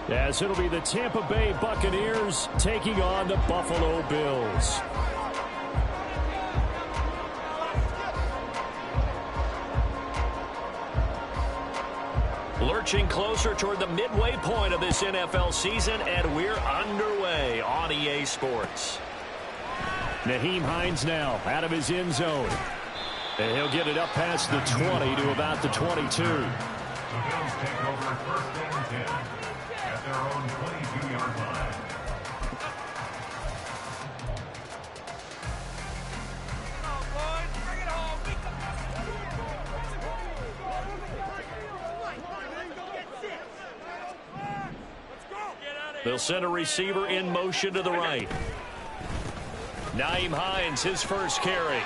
As it'll be the Tampa Bay Buccaneers taking on the Buffalo Bills. Lurching closer toward the midway point of this NFL season, and we're underway on EA Sports. Nyheim Hines now out of his end zone. And he'll get it up past the 20 to about the 22. The Bills take over first and 10 at their own 22-yard line. They'll send a receiver in motion to the right. Nyheim Hines, his first carry.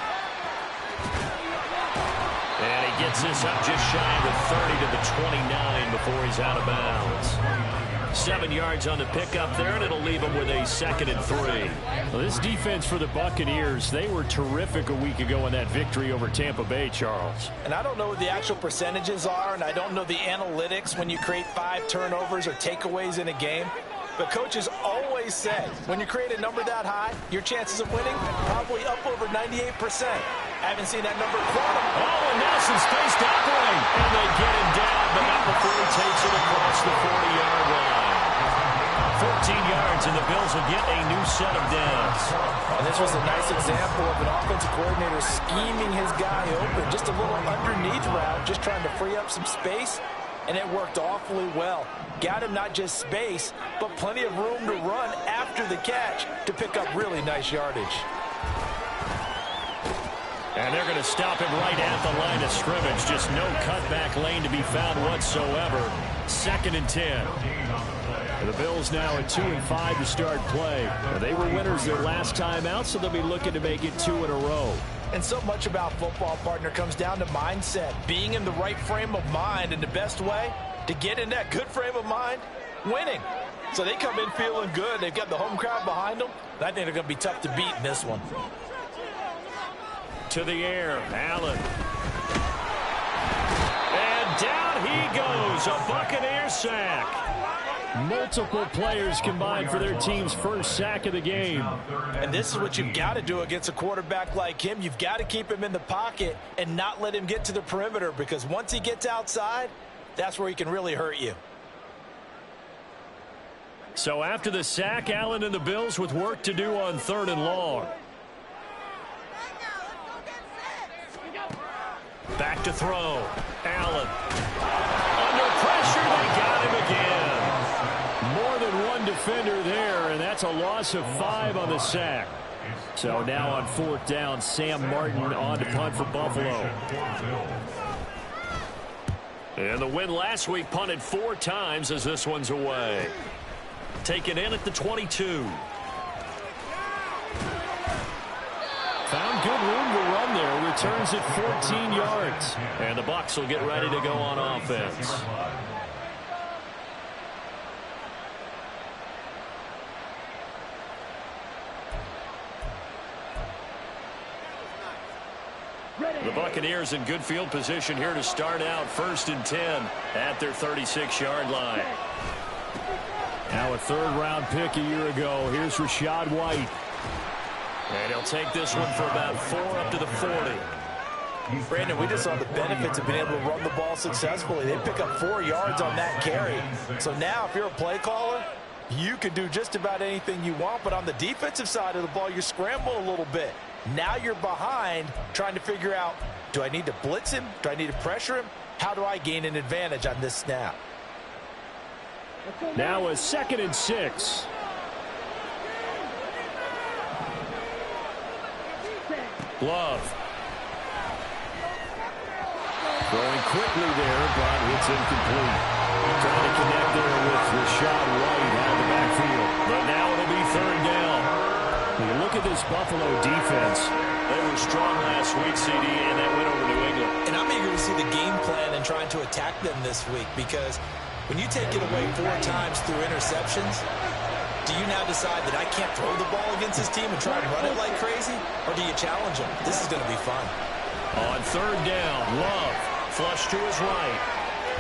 And he gets this up just shy of the 30 to the 29 before he's out of bounds. 7 yards on the pickup there, and it'll leave him with a 2nd and 3. Well, this defense for the Buccaneers, they were terrific a week ago in that victory over Tampa Bay, Charles. And I don't know what the actual percentages are, and I don't know the analytics when you create 5 turnovers or takeaways in a game. But coaches always say, when you create a number that high, your chances of winning probably up over 98%. I haven't seen that number quite. Oh, and now some space to operate. And they get him down, but not before he takes it across the 40-yard line. 14 yards, and the Bills will get a new set of downs. And this was a nice example of an offensive coordinator scheming his guy open. Just a little underneath route, just trying to free up some space. And it worked awfully well. Got him not just space, but plenty of room to run after the catch to pick up really nice yardage. And they're going to stop him right at the line of scrimmage. Just no cutback lane to be found whatsoever. 2nd and 10. And the Bills now at 2-5 to start play. Now, they were winners their last time out, so they'll be looking to make it 2 in a row. And so much about football, partner, comes down to mindset. Being in the right frame of mind, and the best way to get in that good frame of mind, winning. So they come in feeling good. They've got the home crowd behind them. I think they're going to be tough to beat in this one. To the air, Allen. And down he goes, a Buccaneer sack. Multiple players combined for their team's first sack of the game. And this is what you've got to do against a quarterback like him. You've got to keep him in the pocket and not let him get to the perimeter, because once he gets outside, that's where he can really hurt you. So after the sack, Allen and the Bills with work to do on 3rd and long. Back to throw. Allen. Under pressure, they got him again. More than one defender there, and that's a loss of 5 on the sack. So now on 4th down, Sam Martin on to punt for Buffalo. And the win last week punted 4 times as this one's away. Taken in at the 22. Found good room to run there. Returns at 14 yards. And the Bucs will get ready to go on offense. The Buccaneers in good field position here to start out 1st and 10 at their 36-yard line. Now a 3rd-round pick a year ago. Here's Rachaad White. And he'll take this one for about 4 up to the 40. Brandon, we just saw the benefits of being able to run the ball successfully. They pick up 4 yards on that carry. So now if you're a play caller, you can do just about anything you want. But on the defensive side of the ball, you scramble a little bit. Now you're behind trying to figure out, do I need to blitz him? Do I need to pressure him? How do I gain an advantage on this snap? Now a 2nd and 6. Love. Going quickly there, but it's incomplete. Trying to connect there with Rachaad White out of the backfield. But now it'll be 3rd down. When you look at this Buffalo defense, they were strong last week, CD, and that went over New England. And I'm eager to see the game plan and trying to attack them this week, because when you take it away 4 times through interceptions, do you now decide that I can't throw the ball against this team and try and run it like crazy? Or do you challenge them? This is going to be fun. On 3rd down, Love, flush to his right.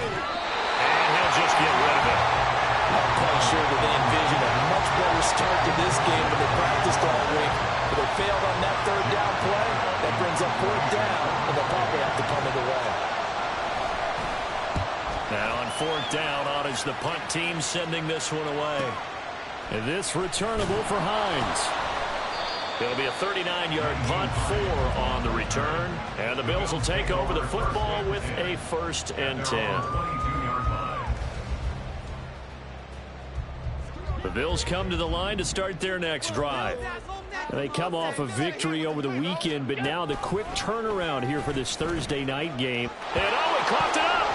And he'll just get rid of it. I'll call 4th down on as the punt team sending this one away. And this returnable for Hines. It'll be a 39-yard punt, 4 on the return. And the Bills will take over the football with a 1st and 10. The Bills come to the line to start their next drive. They come off a victory over the weekend, but now the quick turnaround here for this Thursday night game. And he clocked it up!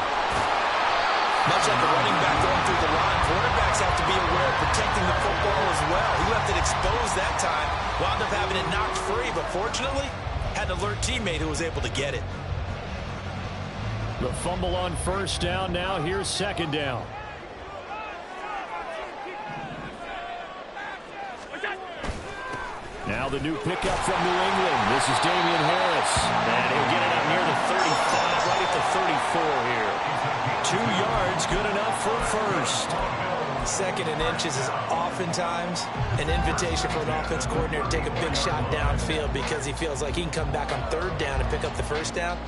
Much like a running back going through the line, quarterbacks have to be aware of protecting the football as well. He left it exposed that time, wound up having it knocked free, but fortunately, had an alert teammate who was able to get it. The fumble on 1st down. Now here's 2nd down. Now the new pickup from New England. This is Damian Harris. And he'll get it up near the 35, right at the 34 here. 2 yards, good enough for 1st. 2nd and inches is oftentimes an invitation for an offense coordinator to take a big shot downfield because he feels like he can come back on 3rd down and pick up the 1st down.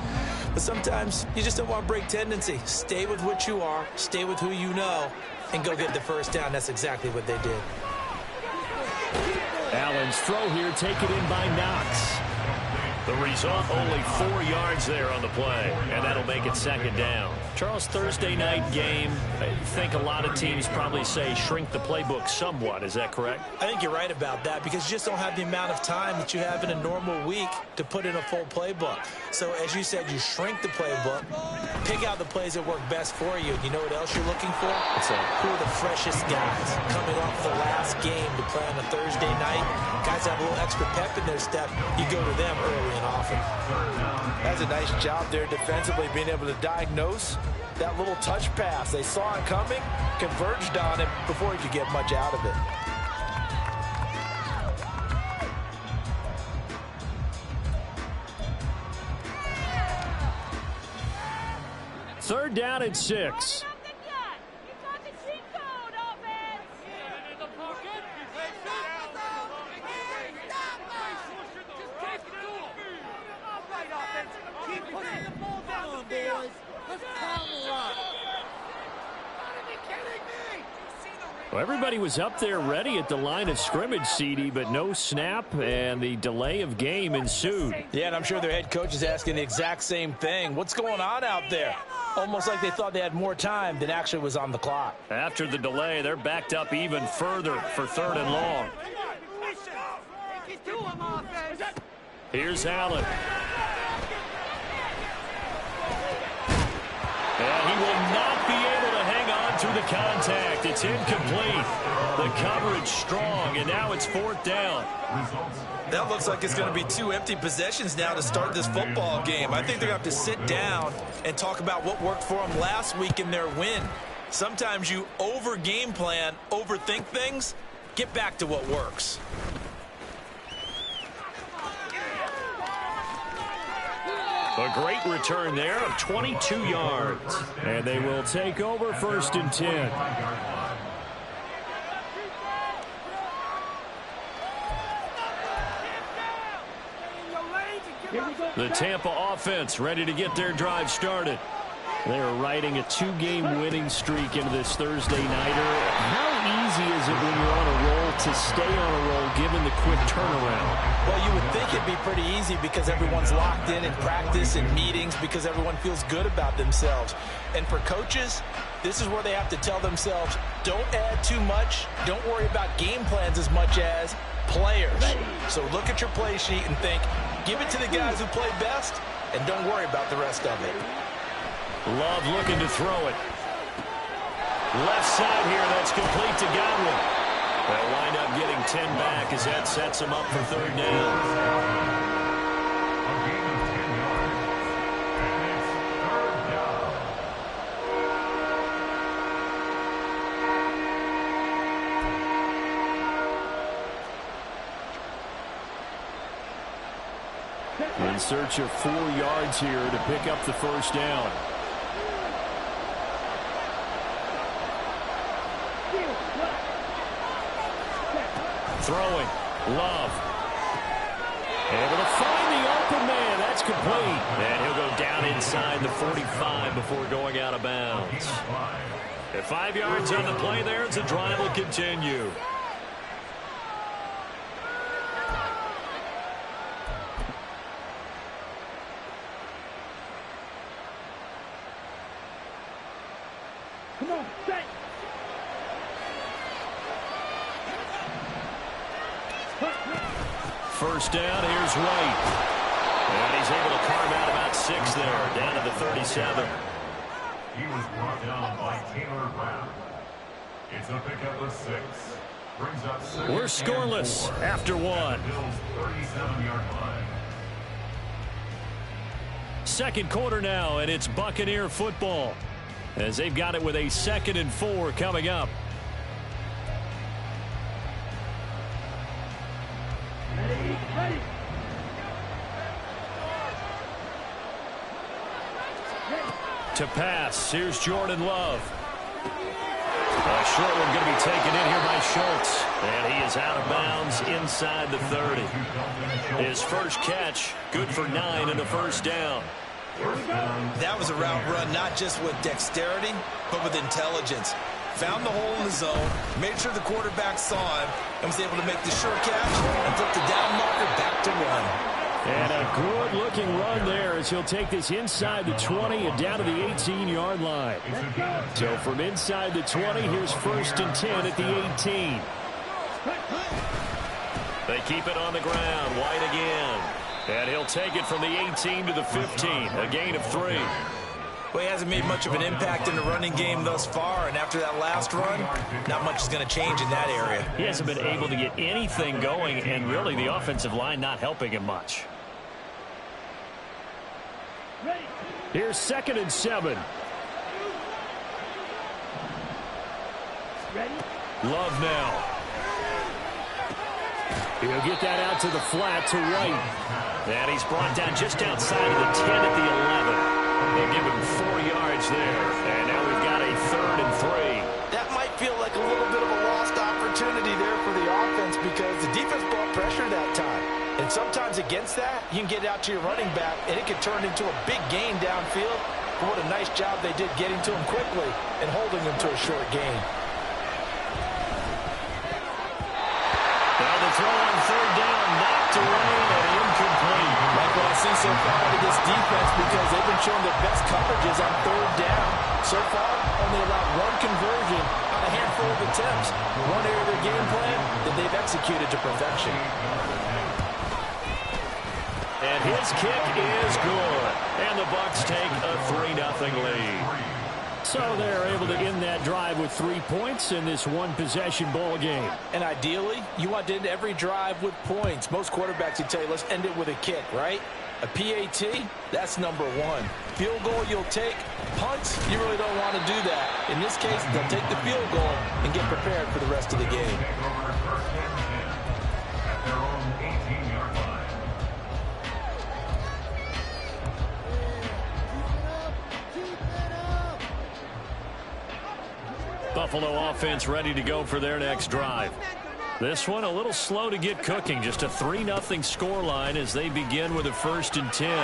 But sometimes you just don't want to break tendency. Stay with what you are, stay with who you know, and go get the 1st down. That's exactly what they did. Allen's throw here taken in by Knox. The result, only 4 yards there on the play, and that'll make it 2nd down. Charles, Thursday night game, I think a lot of teams probably say shrink the playbook somewhat. Is that correct? I think you're right about that because you just don't have the amount of time that you have in a normal week to put in a full playbook. So as you said, you shrink the playbook, pick out the plays that work best for you. You know what else you're looking for? Who are the freshest guys coming off the last game to play on a Thursday night? Guys have a little extra pep in their step. You go to them early and often. That's a nice job there defensively, being able to diagnose that little touch pass. They saw it coming, converged on it before he could get much out of it. Third down and 6. Well, everybody was up there ready at the line of scrimmage, CD, but no snap, and the delay of game ensued. Yeah, and I'm sure their head coach is asking the exact same thing. What's going on out there? Almost like they thought they had more time than actually was on the clock. After the delay, they're backed up even further for 3rd and long. Here's Allen. And he will not be able to hang on through the contact. It's incomplete. The coverage strong, and now it's 4th down. That looks like it's going to be 2 empty possessions now to start this football game. I think they're going to have to sit down and talk about what worked for them last week in their win. Sometimes you over-game plan, overthink things, get back to what works. A great return there of 22 yards. And they will take over 1st and 10. The Tampa offense ready to get their drive started. They're riding a 2-game winning streak into this Thursday nighter. How easy is it when you're on a roll to stay on a roll given the quick turnaround? Well, you would think it'd be pretty easy because everyone's locked in practice and meetings because everyone feels good about themselves. And for coaches, this is where they have to tell themselves, don't add too much, don't worry about game plans as much as players. So look at your play sheet and think, give it to the guys who play best, and don't worry about the rest of it. Love looking to throw it. Left side here, that's complete to Godwin. They'll wind up getting 10 back as that sets them up for 3rd down. A gain of 10 yards, and it's 3rd down. In search of 4 yards here to pick up the 1st down. Throwing, Love. Able to find the open man. That That's complete. And he'll go down inside the 45 before going out of bounds. At 5 yards on the play there, the drive will continue. Come on, set. First down, here's White. And he's able to carve out about 6 there, down to the 37. He was brought down by Taylor Brown. It's a pickup of 6. Brings up 7. We're scoreless after 1. Bills 37-yard line. Second quarter now, and it's Buccaneer football, as they've got it with a 2nd and 4 coming up. Ready. To pass, here's Jordan Love. A short one going to be taken in here by Schultz. And he is out of bounds inside the 30. His first catch, good for 9 and a first down. That was a route run not just with dexterity, but with intelligence. Found the hole in the zone, made sure the quarterback saw him, and was able to make the sure catch and flip the down marker back to run. And a good-looking run there as he'll take this inside the 20 and down to the 18-yard line. So from inside the 20, here's 1st and 10 at the 18. They keep it on the ground. White again. And he'll take it from the 18 to the 15. A gain of 3. Well, he hasn't made much of an impact in the running game thus far, and after that last run, not much is going to change in that area. He hasn't been able to get anything going, and really the offensive line not helping him much. Here's 2nd and 7. Ready? Love now. He'll get that out to the flat to White. And he's brought down just outside of the 10 at the 11. They'll give him 4 yards there. And now we've got a 3rd and 3. That might feel like a little bit of a lost opportunity there for the offense because the defense brought pressure that time. And sometimes against that, you can get out to your running back, and it can turn into a big gain downfield. But what a nice job they did getting to him quickly and holding him to a short gain. Now the throw on 3rd down, knocked away and incomplete. Like what I've seen so far out of this defense because they've been showing their best coverages on 3rd down. So far, only allowed 1 conversion on a handful of attempts. One area of their game plan that they've executed to perfection. And his kick is good. And the Bucs take a 3-0 lead. So they're able to end that drive with 3 points in this one-possession ball game. And ideally, you want to end every drive with points. Most quarterbacks would tell you, let's end it with a kick, right? A PAT, that's number 1. Field goal you'll take. Punts, you really don't want to do that. In this case, they'll take the field goal and get prepared for the rest of the game. Buffalo offense ready to go for their next drive. This one a little slow to get cooking. Just a 3-0 scoreline as they begin with a 1st and 10. And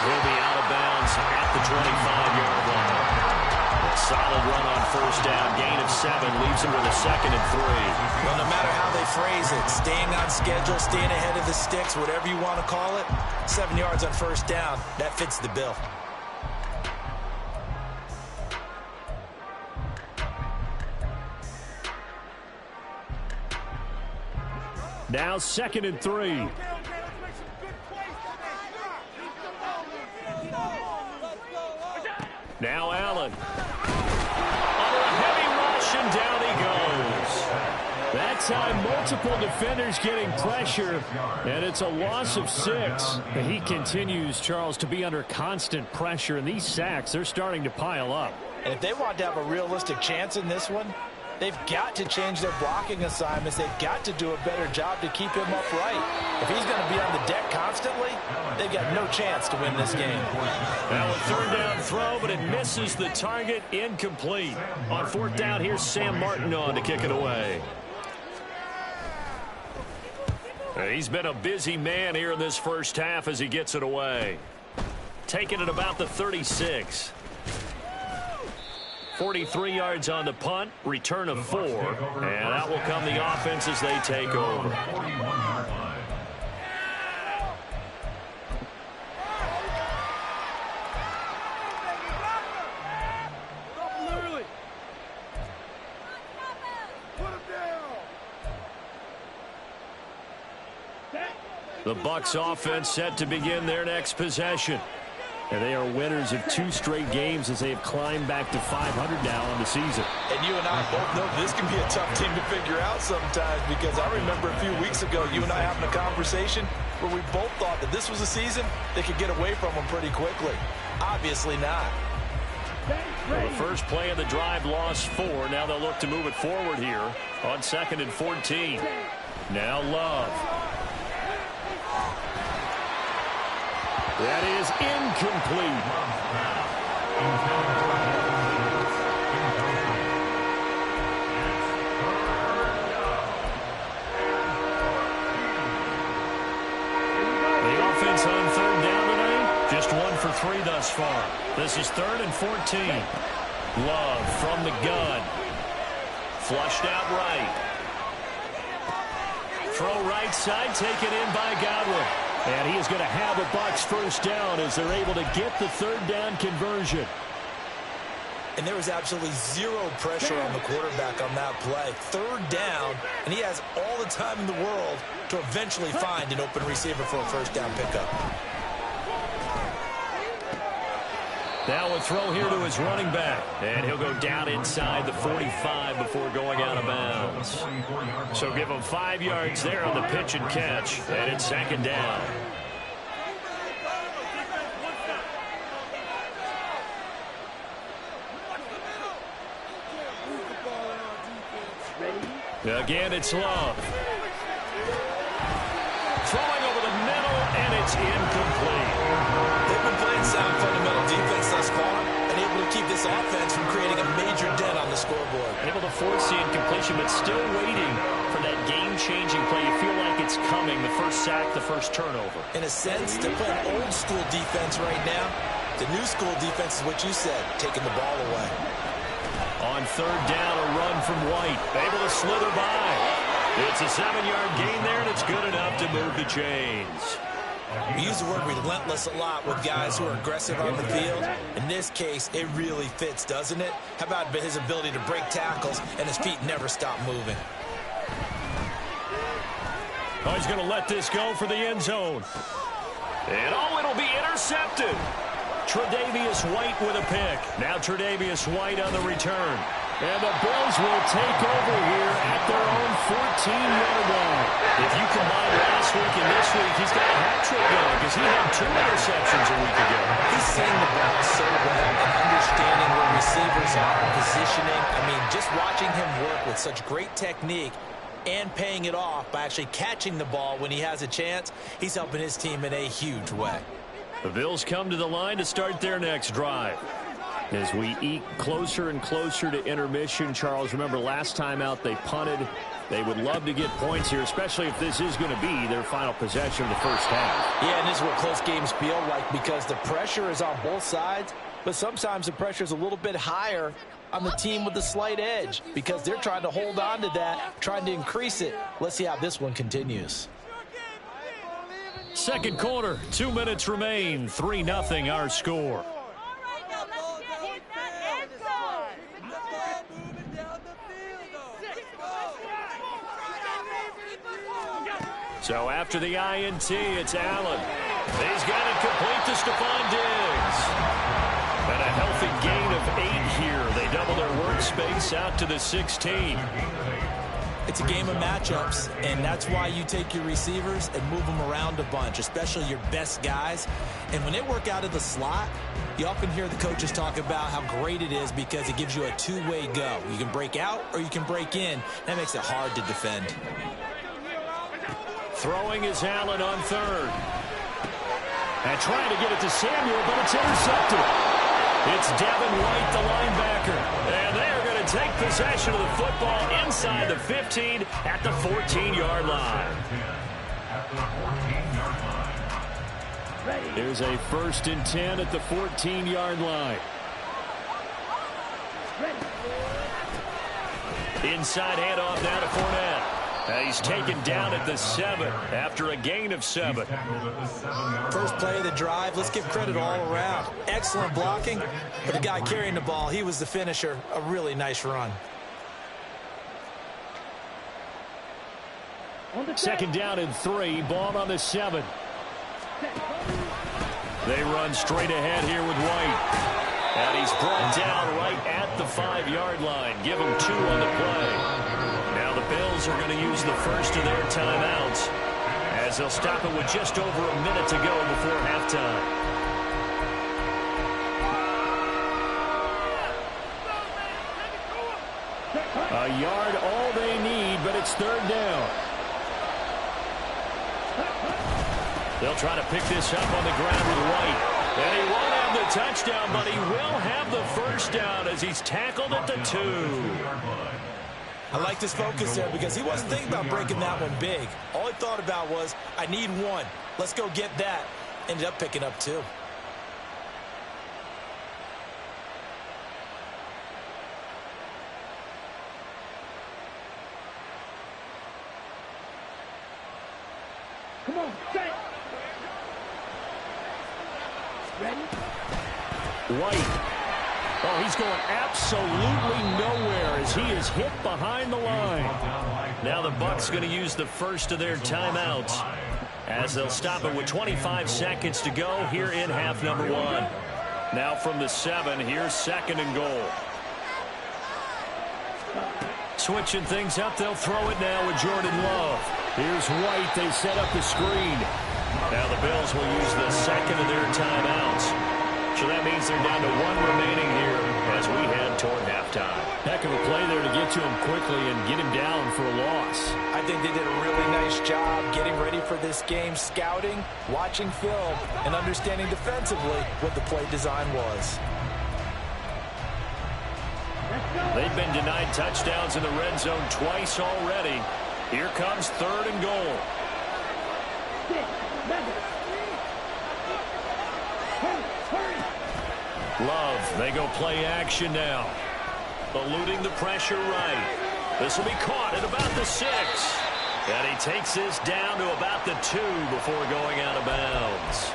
he'll be out of bounds at the 25-yard line. A solid run on 1st down. Gain of 7 leaves him with a 2nd and 3. Well, no matter how they phrase it, staying on schedule, staying ahead of the sticks, whatever you want to call it, 7 yards on 1st down, that fits the bill. Now 2nd and 3. Now Allen. Under a heavy rush, and down he goes. That time, multiple defenders getting pressure, and it's a loss of 6. He continues, Charles, to be under constant pressure, and these sacks, they're starting to pile up. And if they want to have a realistic chance in this one, they've got to change their blocking assignments. They've got to do a better job to keep him upright. If he's going to be on the deck constantly, they've got no chance to win this game. Now a 3rd down throw, but it misses the target. Incomplete. On 4th down, here's Sam Martin on to kick it away. He's been a busy man here in this first half as he gets it away. Taking it about the 36. 43 yards on the punt, return of 4, and that will come the offense as they take over. The Bucs offense set to begin their next possession. And they are winners of 2 straight games as they have climbed back to 500 now on the season. And you and I both know this can be a tough team to figure out sometimes, because I remember a few weeks ago you and I having a conversation where we both thought that this was a season they could get away from them pretty quickly. Obviously not. Well, the first play of the drive lost 4. Now they'll look to move it forward here on 2nd and 14. Now Love. That is incomplete. The offense on 3rd down tonight, just 1 for 3 thus far. This is 3rd and 14. Love from the gun. Flushed out right. Throw right side, taken in by Godwin. And he is going to have a Bucs first down as they're able to get the 3rd down conversion. And there was absolutely 0 pressure on the quarterback on that play. 3rd down, and he has all the time in the world to eventually find an open receiver for a first down pickup. Now a throw here to his running back. And he'll go down inside the 45 before going out of bounds. So give him 5 yards there on the pitch and catch. And it's 2nd down. Again, it's Love. Throwing over the middle, and it's incomplete. They've been playing sound fundamental defense thus far and able to keep this offense from creating a major dent on the scoreboard. Able to force the incompletion, but still waiting for that game-changing play. You feel like it's coming, the first sack, the first turnover. In a sense, they're playing old-school defense right now. The new-school defense is what you said, taking the ball away. On 3rd down, a run from White. Able to slither by. It's a 7-yard gain there, and it's good enough to move the chains. We use the word relentless a lot with guys who are aggressive on the field. In this case, it really fits, doesn't it? How about his ability to break tackles and his feet never stop moving? Oh, he's going to let this go for the end zone. And it'll be intercepted. Tre'Davious White with a pick. Now Tre'Davious White on the return. And the Bills will take over here at their own 14-yard line. If you combine last week and this week, he's got a hat trick going because he had 2 interceptions a week ago. He's seeing the ball so well and understanding where receivers are, positioning. I mean, just watching him work with such great technique and paying it off by actually catching the ball when he has a chance, he's helping his team in a huge way. The Bills come to the line to start their next drive. As we eke closer and closer to intermission, Charles, remember last time out they punted. They would love to get points here, especially if this is going to be their final possession of the first half. Yeah, and this is what close games feel like because the pressure is on both sides, but sometimes the pressure is a little bit higher on the team with the slight edge because they're trying to hold on to that, trying to increase it. Let's see how this one continues. Second quarter, 2 minutes remain, 3-0 our score. So after the INT, it's Allen. He's got it complete to Stephon Diggs. And a healthy gain of 8 here. They double their workspace out to the 16. It's a game of matchups, and that's why you take your receivers and move them around a bunch, especially your best guys. And when they work out of the slot, you often hear the coaches talk about how great it is because it gives you a two-way go. You can break out or you can break in. That makes it hard to defend. Throwing is Allen on 3rd. And trying to get it to Samuel, but it's intercepted. It's Devin White, the linebacker. And they are going to take possession of the football inside the 15 at the 14-yard line. at the 14-yard line. There's a 1st and 10 at the 14-yard line. Inside handoff now to Fournette. He's taken down at the 7 after a gain of 7. First play of the drive, let's give credit all around. Excellent blocking, but the guy carrying the ball, he was the finisher. A really nice run. 2nd down and 3, ball on the 7. They run straight ahead here with White. And he's brought down right at the 5-yard line. Give him 2 on the play. Now the Bills are going to use the first of their timeouts as they'll stop it with just over a minute to go before halftime. A yard all they need, but it's 3rd down. They'll try to pick this up on the ground with White. And he won't have the touchdown, but he will have the 1st down as he's tackled at the 2. I liked his focus there because he wasn't thinking about breaking that one big. All he thought about was, I need 1. Let's go get that. Ended up picking up 2. Come on, set. Ready? White. Oh, he's going absolutely nowhere as he is hit behind the line. Now the Bucs going to use the first of their timeouts as they'll stop it with 25 seconds to go here in half number 1. Now from the 7, here's 2nd and goal. Switching things up, they'll throw it now with Jordan Love. Here's White, they set up the screen. Now the Bills will use the 2nd of their timeouts. So that means they're down to 1 remaining here as we head toward halftime. Heck of a play there to get to him quickly and get him down for a loss. I think they did a really nice job getting ready for this game, scouting, watching film, and understanding defensively what the play design was. They've been denied touchdowns in the red zone twice already. Here comes 3rd and goal. Love, they go play action now. Eluding the pressure right. This will be caught at about the 6. And he takes this down to about the 2 before going out of bounds.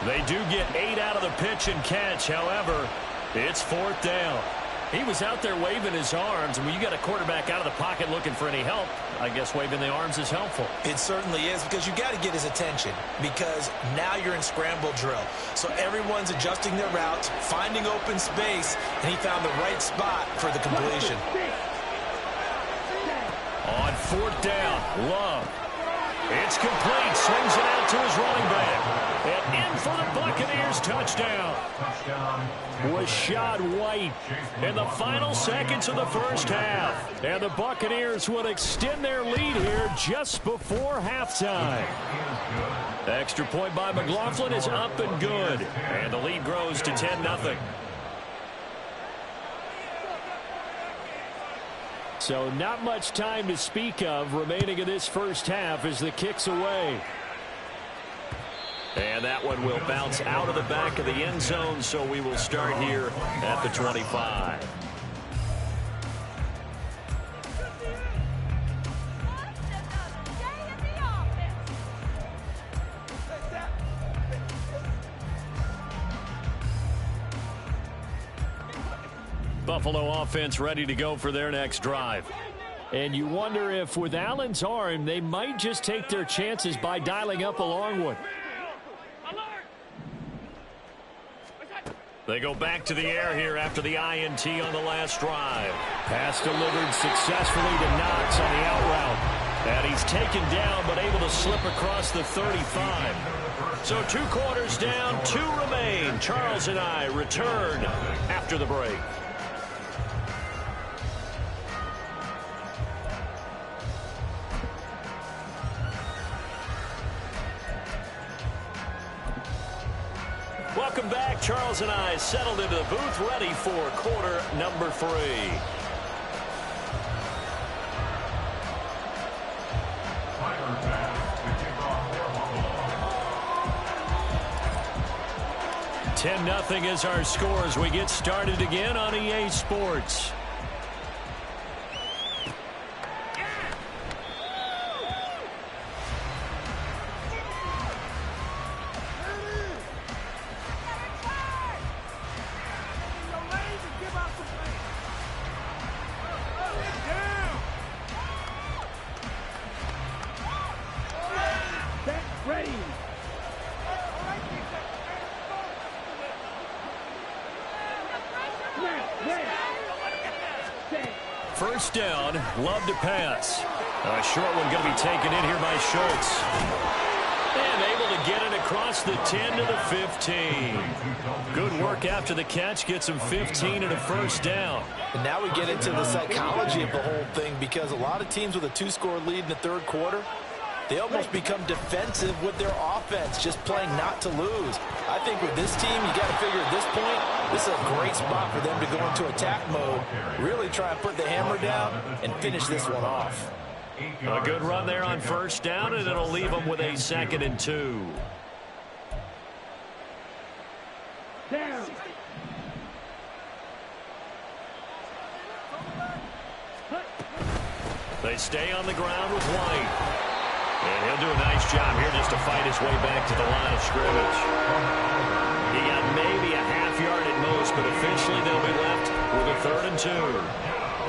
They do get 8 out of the pitch and catch. However, it's 4th down. He was out there waving his arms, and when you got a quarterback out of the pocket looking for any help, I guess waving the arms is helpful. It certainly is, because you got to get his attention, because now you're in scramble drill. So everyone's adjusting their routes, finding open space, and he found the right spot for the completion. On 4th down, Love. It's complete. Swings it out to his running back. And in for the Buccaneers touchdown. Rashad White in the final seconds of the first half. And the Buccaneers will extend their lead here just before halftime. Extra point by McLaughlin is up and good. And the lead grows to 10-0. So not much time to speak of remaining in this first half as the kick's away. And that one will bounce out of the back of the end zone, so we will start here at the 25. Buffalo offense ready to go for their next drive. And you wonder if with Allen's arm, they might just take their chances by dialing up a long one. They go back to the air here after the INT on the last drive. Pass delivered successfully to Knox on the out route. And he's taken down but able to slip across the 35. So 2 quarters down, 2 remain. Charles and I return after the break. Welcome back. Charles and I settled into the booth, ready for quarter number 3. 10-0 is our score as we get started again on EA Sports. First down, Love to pass. A short one going to be taken in here by Schultz. And able to get it across the 10 to the 15. Good work after the catch. Gets him 15 and a first down. And now we get into the psychology of the whole thing, because a lot of teams with a 2-score lead in the third quarter, they almost become defensive with their offense, just playing not to lose. I think with this team, you got to figure at this point, this is a great spot for them to go into attack mode, really try and put the hammer down and finish this one off. A good run there on first down, and it'll leave them with a 2nd and 2. Down. They stay on the ground with White. And he'll do a nice job here just to fight his way back to the line of scrimmage. He got maybe a half yard at most, but officially they'll be left with a 3rd and 2.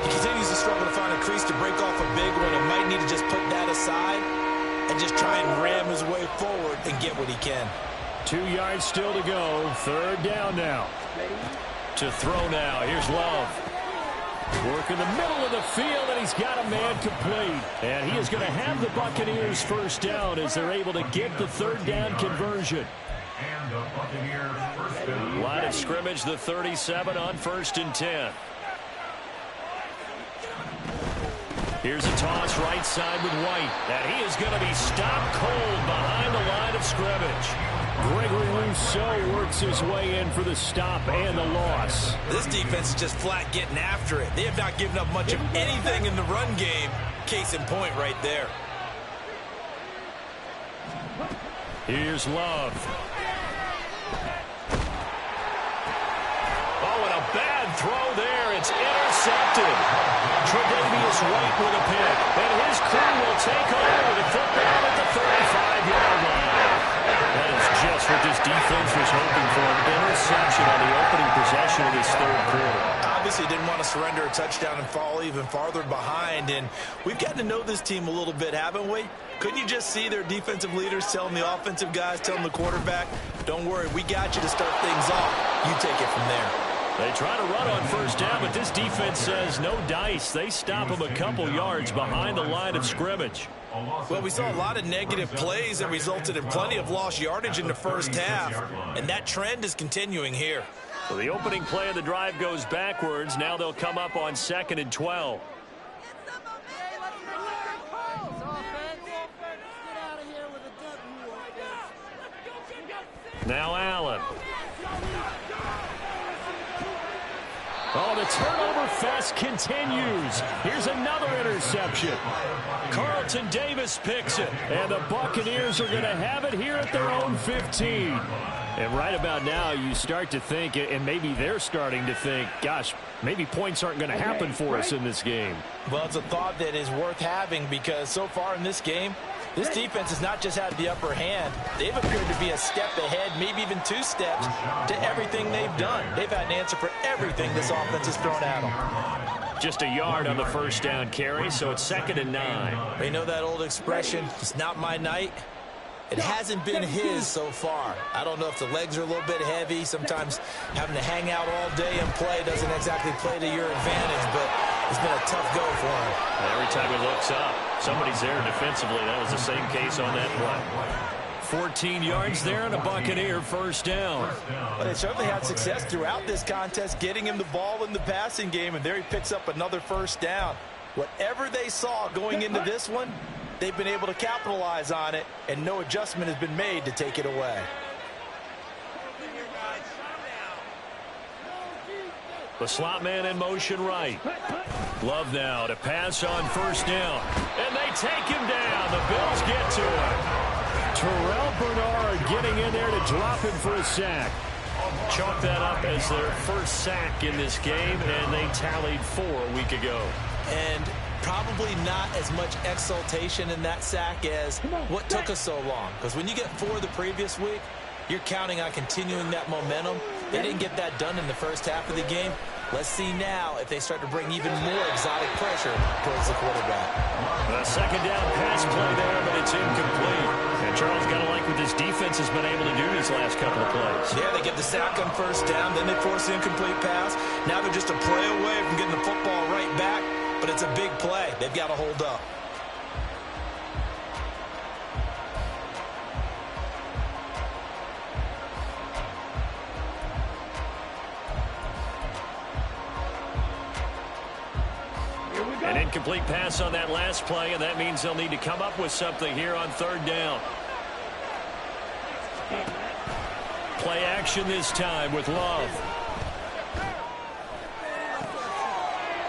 He continues to struggle to find a crease to break off a big one, and might need to just put that aside and just try and ram his way forward and get what he can. 2 yards still to go. 3rd down now. To throw now. Here's Love. Work in the middle of the field, and he's got a man complete. And he is going to have the Buccaneers first down as they're able to get the 3rd down conversion. And the Buccaneers first down. Line of scrimmage, the 37 on 1st and 10. Here's a toss right side with White. And he is going to be stopped cold behind the line of scrimmage. Gregory Rousseau works his way in for the stop and the loss. This defense is just flat getting after it. They have not given up much of anything in the run game. Case in point right there. Here's Love. Oh, and a bad throw there. It's intercepted. Tre'Davious White with a pick. And his crew will take over the football at the 35-yard line. That is just what this defense was hoping for, an interception on the opening possession of this third quarter. Obviously didn't want to surrender a touchdown and fall even farther behind, and we've gotten to know this team a little bit, haven't we? Couldn't you just see their defensive leaders telling the offensive guys, telling the quarterback, don't worry, we got you to start things off. You take it from there. They try to run on first down, but this defense says no dice. They stop them a couple yards behind the line of scrimmage. Well, we saw a lot of negative plays that resulted in plenty of lost yardage in the first half, and that trend is continuing here. So the opening play of the drive goes backwards. Now they'll come up on 2nd and 12. Now Allen. Oh, the turnover fest continues. Here's another interception. Carlton Davis picks it. And the Buccaneers are going to have it here at their own 15. And right about now, you start to think, and maybe they're starting to think, gosh, maybe points aren't going to happen for us in this game. Well, it's a thought that is worth having, because so far in this game, this defense has not just had the upper hand. They've appeared to be a step ahead, maybe even 2 steps, to everything they've done. They've had an answer for everything this offense has thrown at them. Just a yard on the first down carry, so it's 2nd and 9. They know that old expression, it's not my night. It hasn't been his so far. I don't know if the legs are a little bit heavy. Sometimes having to hang out all day and play doesn't exactly play to your advantage, but it's been a tough go for him. Every time he looks up, somebody's there defensively. That was the same case on that play. 14 yards there and a Buccaneer first down. But they certainly had success throughout this contest, getting him the ball in the passing game, and there he picks up another first down. Whatever they saw going into this one, they've been able to capitalize on it, and no adjustment has been made to take it away. The slot man in motion right. Love now to pass on first down. And they take him down. The Bills get to him. Terrell Bernard getting in there to drop him for a sack. chalk that up as their first sack in this game, and they tallied 4 a week ago. And probably not as much exultation in that sack as what took us so long. Because when you get 4 the previous week, you're counting on continuing that momentum. They didn't get that done in the first half of the game. Let's see now if they start to bring even more exotic pressure towards the quarterback. A second down pass play there, but it's incomplete. And Charles got to like what this defense has been able to do these last couple of plays. Yeah, they get the sack on first down, then they force the incomplete pass. Now they're just a play away from getting the football right back, but it's a big play. They've got to hold up. An incomplete pass on that last play, and that means they'll need to come up with something here on third down. Play action this time with Love.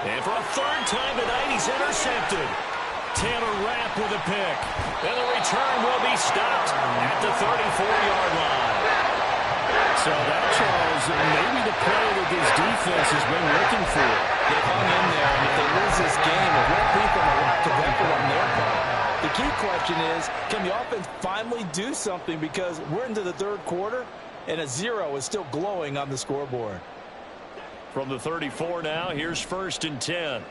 And for a third time tonight, he's intercepted. Taylor Rapp with a pick. And the return will be stopped at the 34-yard line. So that, Charles, maybe the play that this defense has been looking for. They hung in there, and if they lose this game, it won't be from a lack of effort on their part. The key question is, can the offense finally do something, because we're into the third quarter, and a 0 is still glowing on the scoreboard. From the 34 now, here's 1st and 10.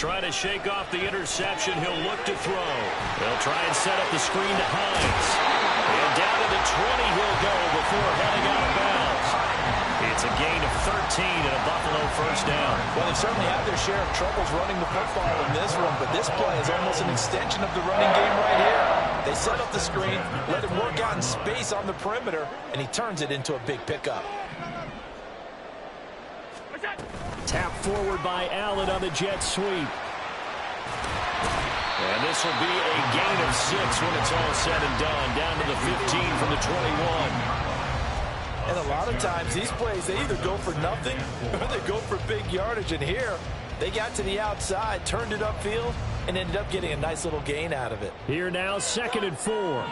Trying to shake off the interception. He'll look to throw. They'll try and set up the screen to Hines. And down to the 20 he'll go before heading out of bounds. It's a gain of 13 and a Buffalo first down. Well, they certainly had their share of troubles running the football in this one, but this play is almost an extension of the running game right here. They set up the screen, let him work out in space on the perimeter, and he turns it into a big pickup. Tap forward by Allen on the jet sweep. And this will be a gain of 6 when it's all said and done. Down to the 15 from the 21. And a lot of times these plays, they either go for nothing or they go for big yardage. And here, they got to the outside, turned it upfield, and ended up getting a nice little gain out of it. Here now, 2nd and 4.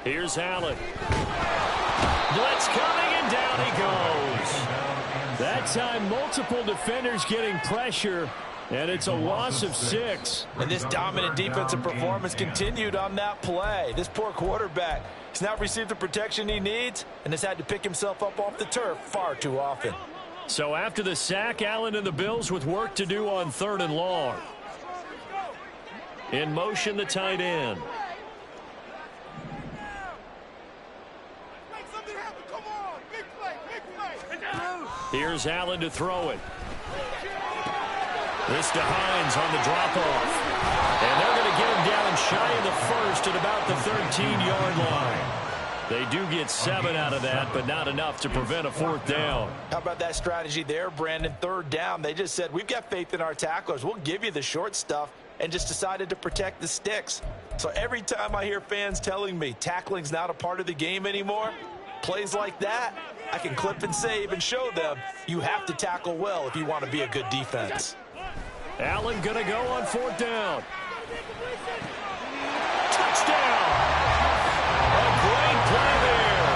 Here's Allen. Blitz coming, and down he goes. That time, multiple defenders getting pressure, and it's a loss of 6. And this dominant defensive performance continued on that play. This poor quarterback has not received the protection he needs and has had to pick himself up off the turf far too often. So after the sack, Allen and the Bills with work to do on 3rd and long. In motion, the tight end. Here's Allen to throw it. This to Hines on the drop-off. And they're going to get him down shy of the first at about the 13-yard line. They do get 7 out of that, but not enough to prevent a 4th down. How about that strategy there, Brandon? 3rd down, they just said, we've got faith in our tacklers. We'll give you the short stuff, and just decided to protect the sticks. So every time I hear fans telling me tackling's not a part of the game anymore, plays like that, I can clip and save and show them you have to tackle well if you want to be a good defense. Allen going to go on 4th down. Touchdown! A great play there.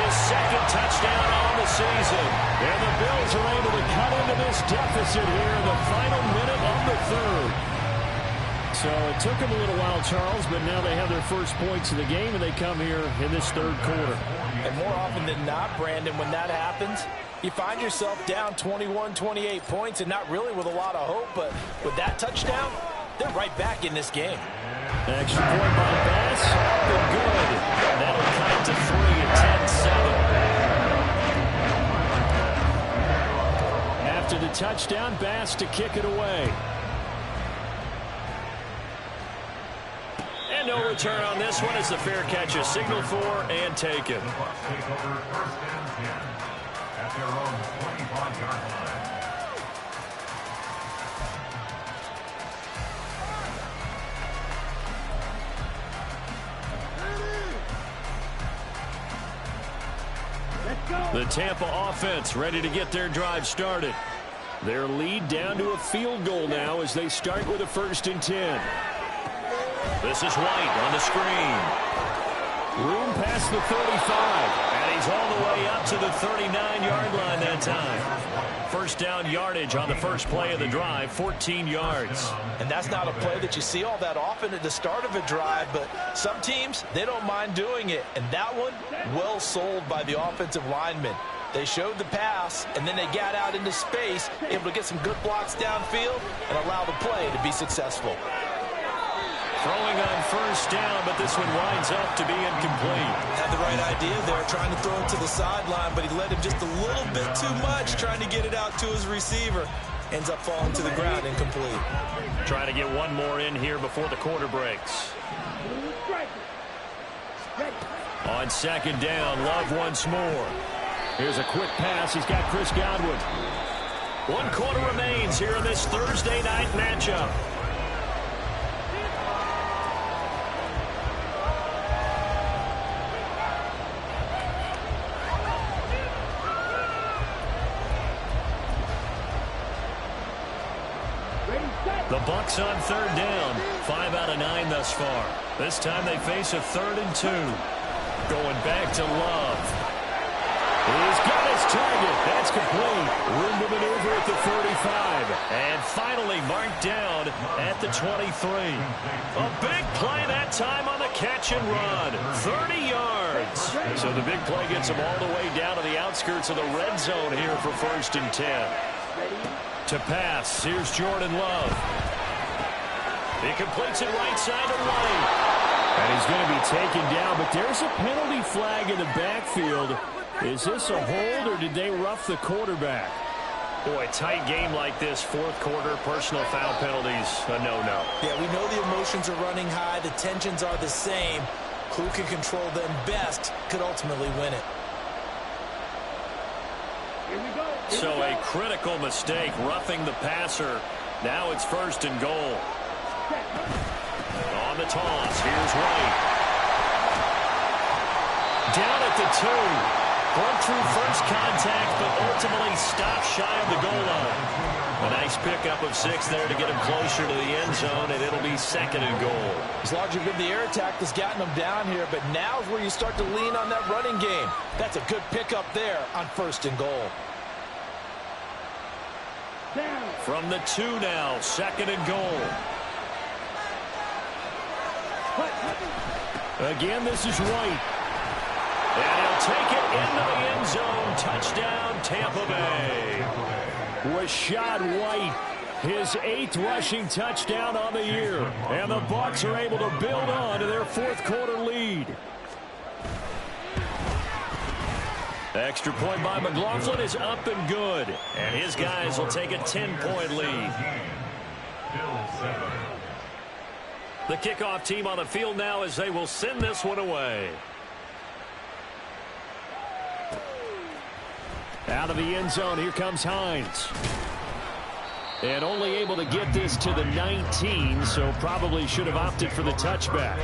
His 2nd touchdown on the season. And the Bills are able to cut into this deficit here in the final minute of the 3rd. So it took them a little while, Charles, but now they have their first points of the game, and they come here in this 3rd quarter. And more often than not, Brandon, when that happens, you find yourself down 21, 28 points and not really with a lot of hope, but with that touchdown, they're right back in this game. Extra point by Bass, they're good. That'll cut to 3 at 10-7. After the touchdown, Bass to kick it away. And no return on this one as the fair catch is signaled for and taken. at their own 25-yard line. The Tampa offense ready to get their drive started. Their lead down to a field goal now as they start with a 1st and 10. This is White on the screen. Room past the 35. And he's all the way up to the 39-yard line that time. First down yardage on the first play of the drive, 14 yards. And that's not a play that you see all that often at the start of a drive, but some teams, they don't mind doing it. And that one, well sold by the offensive lineman. They showed the pass, and then they got out into space, able to get some good blocks downfield and allow the play to be successful. Throwing on first down, but this one winds up to be incomplete. Had the right idea there, trying to throw it to the sideline, but he led him just a little bit too much, trying to get it out to his receiver. Ends up falling to the ground, incomplete. Trying to get one more in here before the quarter breaks. On 2nd down, Love once more. Here's a quick pass. He's got Chris Godwin. 1 quarter remains here in this Thursday night matchup. The Bucs on 3rd down. 5 out of 9 thus far. This time they face a 3rd and 2. Going back to Love. He's got his target. That's complete. Room to maneuver at the 35. And finally marked down at the 23. A big play that time on the catch and run. 30 yards. So the big play gets him all the way down to the outskirts of the red zone here for 1st and 10. To pass, here's Jordan Love. He completes it right side to White. And he's going to be taken down, but there's a penalty flag in the backfield. Is this a hold, or did they rough the quarterback? Boy, tight game like this, 4th quarter, personal foul penalties, a no-no. Yeah, we know the emotions are running high, the tensions are the same. Who can control them best could ultimately win it. So a critical mistake, roughing the passer. Now it's 1st and goal. On the toss, here's White. Down at the 2. Broke through first contact, but ultimately stopped shy of the goal line. A nice pickup of 6 there to get him closer to the end zone, and it'll be 2nd and goal. As largely been the air attack that's gotten him down here, but now is where you start to lean on that running game. That's a good pickup there on 1st and goal. From the 2 now, 2nd and goal. Again, this is White. And he'll take it into the end zone. Touchdown, Tampa Bay. Rashad White, his 8th rushing touchdown on the year. And the Bucs are able to build on to their 4th quarter lead. Extra point by McLaughlin is up and good. And his guys will take a 10-point lead. The kickoff team on the field now as they will send this one away. Out of the end zone, here comes Hines. And only able to get this to the 19, so probably should have opted for the touchback.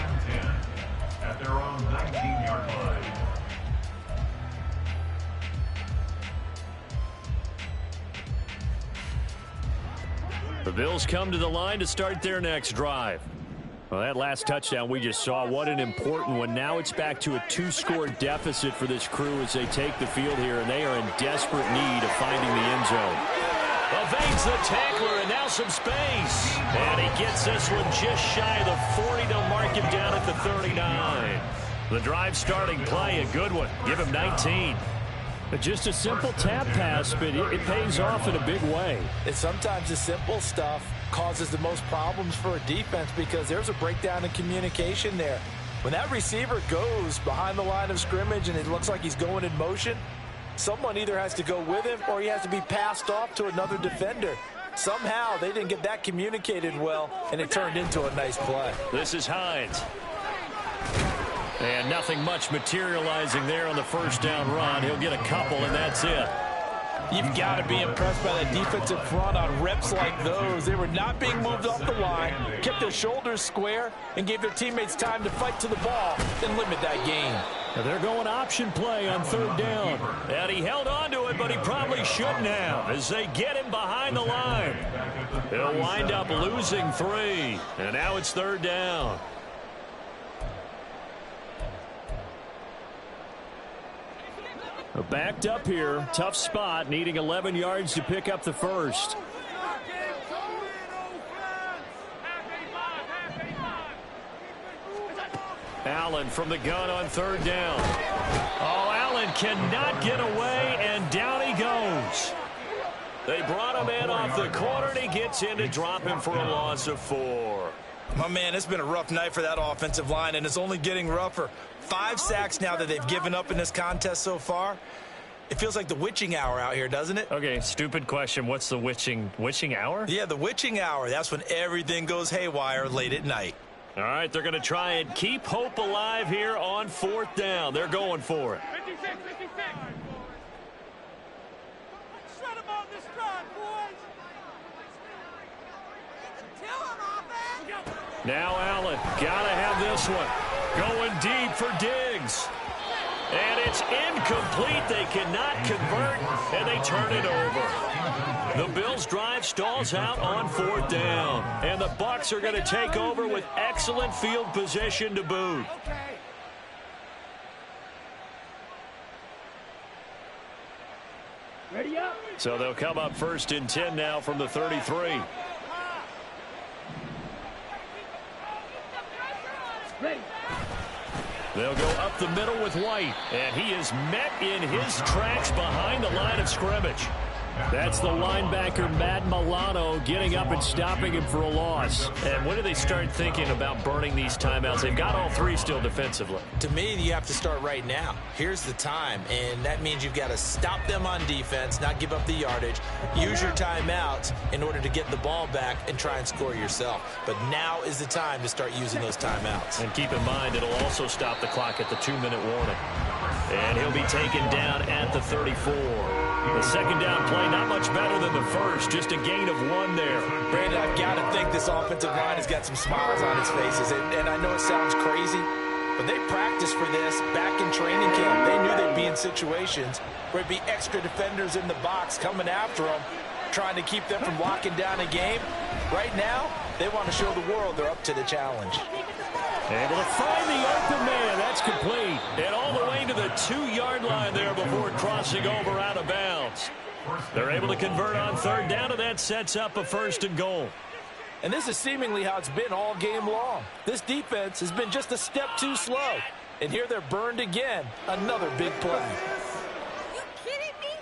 At their own 19-yard line. The Bills come to the line to start their next drive. Well, that last touchdown we just saw, what an important one. Now it's back to a 2-score deficit for this crew as they take the field here, and they are in desperate need of finding the end zone. Evades the tackler, and now some space. And he gets this one just shy of the 40 to mark him down at the 39. The drive starting play, a good one. Give him 19. Just a simple tap pass, but it pays off in a big way. And sometimes the simple stuff causes the most problems for a defense because there's a breakdown in communication there. When that receiver goes behind the line of scrimmage and it looks like he's going in motion, someone either has to go with him or he has to be passed off to another defender. Somehow they didn't get that communicated well, and it turned into a nice play. This is Hines. And nothing much materializing there on the first down run. He'll get a couple, and that's it. You've got to be impressed by that defensive front on reps like those. They were not being moved off the line, kept their shoulders square, and gave their teammates time to fight to the ball and limit that gain. They're going option play on third down. And he held on to it, but he probably shouldn't have as they get him behind the line. He'll wind up losing 3. And now it's third down. Backed up here. Tough spot, needing 11 yards to pick up the first. Allen from the gun on third down. Oh, Allen cannot get away, and down he goes. They brought him in off the corner, and he gets in to drop him for a loss of 4. My man, it's been a rough night for that offensive line, and it's only getting rougher. 5 sacks now that they've given up in this contest so far. It feels like the witching hour out here, doesn't it? Okay, stupid question. What's the witching hour? Yeah, the witching hour. That's when everything goes haywire late at night. All right, they're going to try and keep hope alive here on fourth down. They're going for it. 56, 56. Shut him on this drive, boys. Kill him, offense. Now Allen, got to have this one. Going deep for Diggs. And it's incomplete. They cannot convert, and they turn it over. The Bills' drive stalls out on fourth down. And the Bucs are going to take over with excellent field position to boot. Ready up. So they'll come up 1st and 10 now from the 33. Ready. They'll go up the middle with White, and he is met in his tracks behind the line of scrimmage. That's the linebacker, Matt Milano, getting up and stopping him for a loss. And when do they start thinking about burning these timeouts? They've got all 3 still defensively. To me, you have to start right now. Here's the time, and that means you've got to stop them on defense, not give up the yardage, use your timeouts in order to get the ball back and try and score yourself. But now is the time to start using those timeouts. And keep in mind, it'll also stop the clock at the 2-minute warning. And he'll be taken down at the 34. The second down play, not much better than the first, just a gain of 1 there. Brandon, I've got to think this offensive line has got some smiles on its faces. And I know it sounds crazy, but they practiced for this back in training camp. They knew they'd be in situations where it'd be extra defenders in the box coming after them, trying to keep them from locking down a game. Right now, they want to show the world they're up to the challenge. Able to find the open man. That's complete. And all the way to the 2-yard line there before crossing over out of bounds. They're able to convert on third down, and that sets up a 1st and goal. And this is seemingly how it's been all game long. This defense has been just a step too slow. And here they're burned again. Another big play. You kidding me?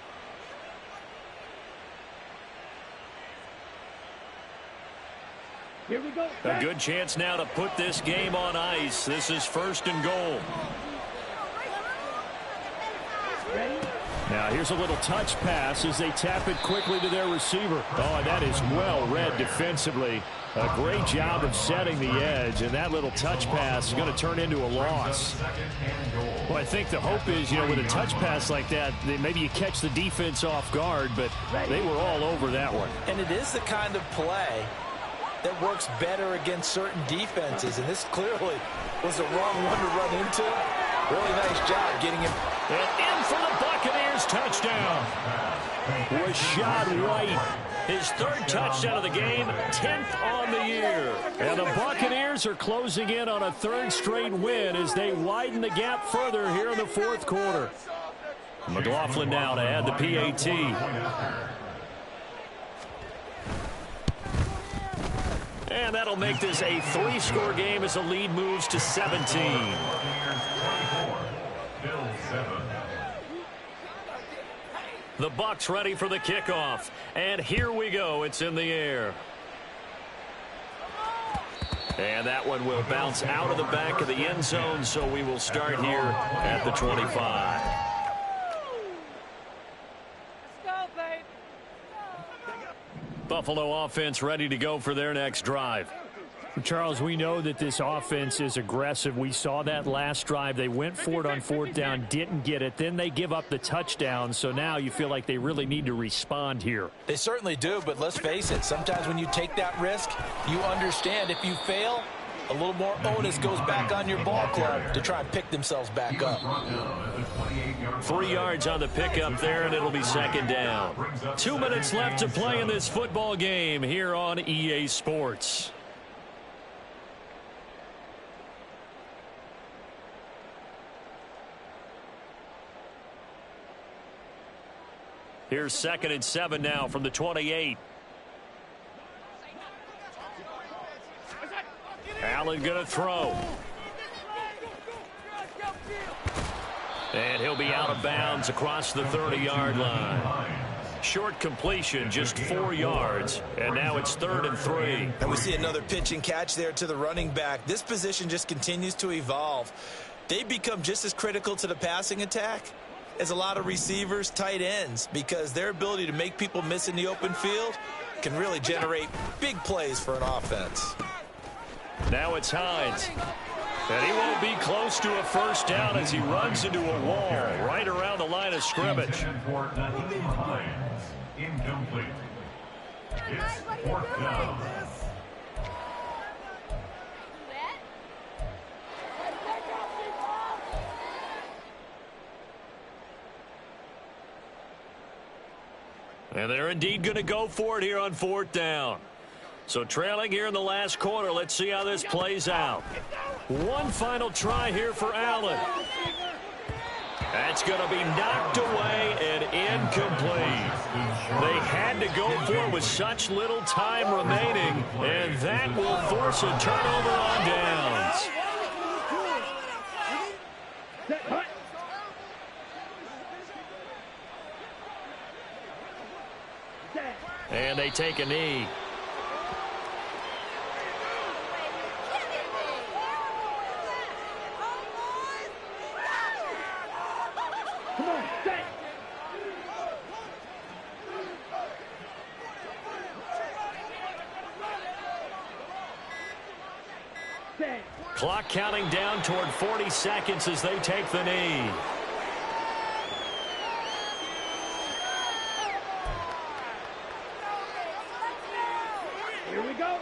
Here we go. A good chance now to put this game on ice. This is 1st and goal. Ready? Now here's a little touch pass as they tap it quickly to their receiver. Oh, and that is well read defensively. A great job of setting the edge, and that little touch pass is going to turn into a loss. Well, I think the hope is, with a touch pass like that, maybe you catch the defense off guard, but they were all over that one. And it is the kind of play that works better against certain defenses, and this clearly was the wrong one to run into. Really nice job getting him. And in for the Buccaneers touchdown. Rashad White, his 3rd touchdown of the game, 10th on the year. And the Buccaneers are closing in on a 3rd straight win as they widen the gap further here in the 4th quarter. McLaughlin now to add the PAT. And that'll make this a 3-score game as the lead moves to 17. The Bucs ready for the kickoff. And here we go. It's in the air. And that one will bounce out of the back of the end zone, so we will start here at the 25. Buffalo offense ready to go for their next drive. Charles, we know that this offense is aggressive. We saw that last drive. They went for it on fourth down, didn't get it. Then they give up the touchdown. So now you feel like they really need to respond here. They certainly do, but let's face it. Sometimes when you take that risk, you understand if you fail, a little more onus goes back on your ball club to try and pick themselves back up. 3 yards on the pickup there, and it'll be second down. 2 minutes left to play in this football game here on EA Sports. Here's 2nd and 7 now from the 28. Allen going to throw. And he'll be out of bounds across the 30-yard line. Short completion, just 4 yards. And now it's 3rd and 3. And we see another pitch and catch there to the running back. This position just continues to evolve. They become just as critical to the passing attack as a lot of receivers, tight ends, because their ability to make people miss in the open field can really generate big plays for an offense. Now it's Hines. And he won't be close to a first down as he runs into a wall right around the line of scrimmage. Incomplete. It's 4th down. And they're indeed going to go for it here on 4th down. So trailing here in the last quarter. Let's see how this plays out. One final try here for Allen. That's going to be knocked away and incomplete. They had to go for it with such little time remaining, and that will force a turnover on downs. And they take a knee. Clock counting down toward 40 seconds as they take the knee. Here we go.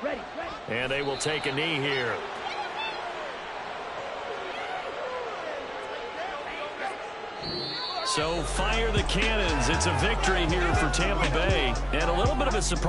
Ready. And they will take a knee here. So fire the cannons. It's a victory here for Tampa Bay. And a little bit of a surprise.